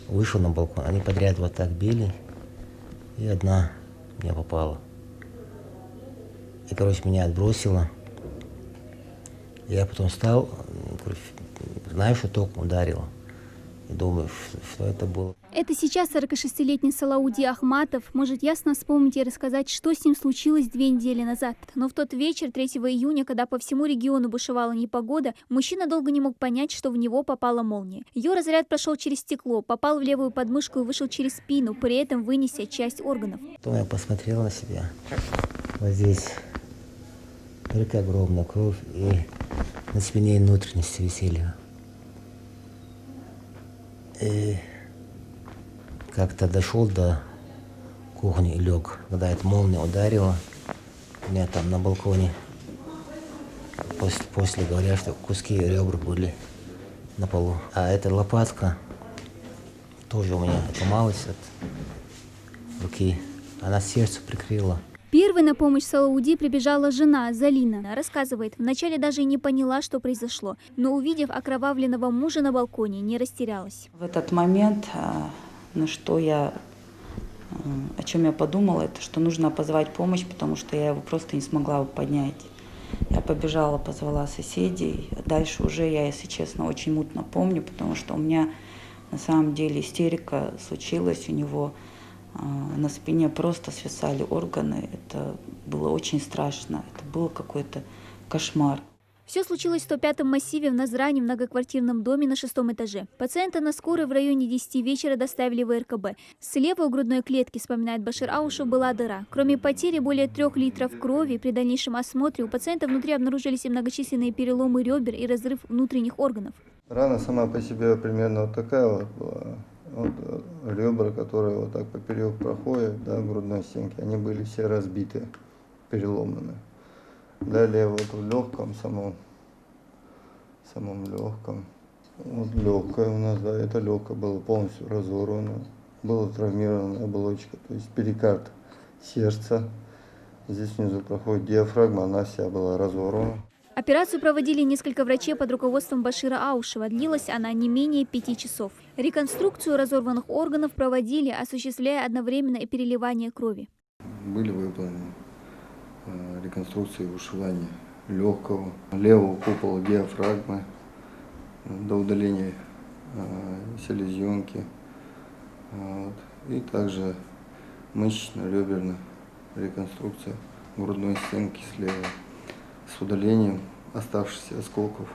Вышел на балкон, они подряд вот так били, и одна мне попала. И, короче, меня отбросило. Я потом встал, знаю, что током ударило. И думаю, что это было. Это сейчас 46-летний Салауди Ахматов может ясно вспомнить и рассказать, что с ним случилось 2 недели назад. Но в тот вечер, 3 июня, когда по всему региону бушевала непогода, мужчина долго не мог понять, что в него попала молния. Ее разряд прошел через стекло, попал в левую подмышку и вышел через спину, при этом вынеся часть органов. Потом я посмотрел на себя. Вот здесь только огромная кровь, и на спине внутренности висели. И как-то дошел до кухни и лег. Когда эта молния ударила, у меня там на балконе, после говорят, что куски ребер были на полу. А эта лопатка тоже у меня отломалась от руки. Она сердце прикрыла. Первой на помощь Салауди прибежала жена Залина. Она рассказывает, вначале даже и не поняла, что произошло, но, увидев окровавленного мужа на балконе, не растерялась. В этот момент, о чем я подумала, это что нужно позвать помощь, потому что я его просто не смогла поднять. Я побежала, позвала соседей. Дальше уже я, если честно, очень мутно помню, потому что у меня на самом деле истерика случилась у него. На спине просто свисали органы. Это было очень страшно. Это был какой-то кошмар. Все случилось в 105-м массиве в Назране, в многоквартирном доме на 6-м этаже. Пациента на скорой в районе 10 вечера доставили в РКБ. Слева у грудной клетки, вспоминает Башир Аушев, была дыра. Кроме потери более 3 литров крови, при дальнейшем осмотре у пациента внутри обнаружились и многочисленные переломы ребер и разрыв внутренних органов. Рана сама по себе примерно вот такая вот была. Вот ребра, которые вот так поперек проходят, да, грудной стенки, они были все разбиты, переломаны. Далее вот в легком, самом легком, вот легкое у нас, да, это легкое было полностью разорвано, была травмирована оболочка, то есть перикард сердца. Здесь внизу проходит диафрагма, она вся была разорвана. Операцию проводили несколько врачей под руководством Башира Аушева. Длилась она не менее 5 часов. Реконструкцию разорванных органов проводили, осуществляя одновременно и переливание крови. Были выполнены реконструкции вышивания легкого, левого купола диафрагмы, до удаления селезенки, и также мышечно-реберная реконструкция грудной стенки слева с удалением оставшихся осколков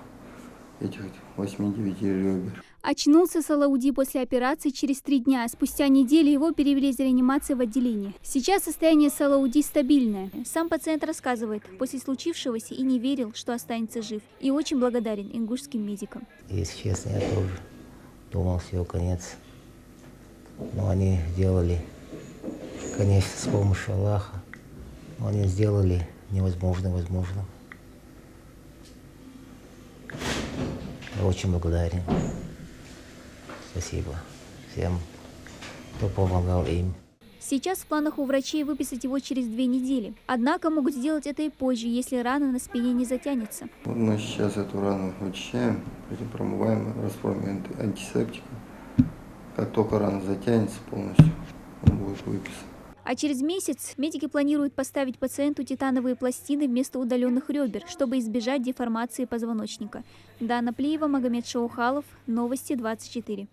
этих 8-9 ребер. Очнулся Салауди после операции через 3 дня. Спустя неделю его перевели из реанимации в отделение. Сейчас состояние Салауди стабильное. Сам пациент рассказывает, после случившегося и не верил, что останется жив. И очень благодарен ингушским медикам. Если честно, я тоже думал, все, конец. Но они сделали, конечно, с помощью Аллаха, но они сделали невозможное возможным. Я очень благодарен. Спасибо всем, кто помогал им. Сейчас в планах у врачей выписать его через 2 недели. Однако могут сделать это и позже, если рана на спине не затянется. Вот мы сейчас эту рану очищаем, промываем раствором антисептика. Как только рана затянется полностью, он будет выписан. А через месяц медики планируют поставить пациенту титановые пластины вместо удаленных ребер, чтобы избежать деформации позвоночника. Дана Плиева, Магомед Шаухалов, Новости 24.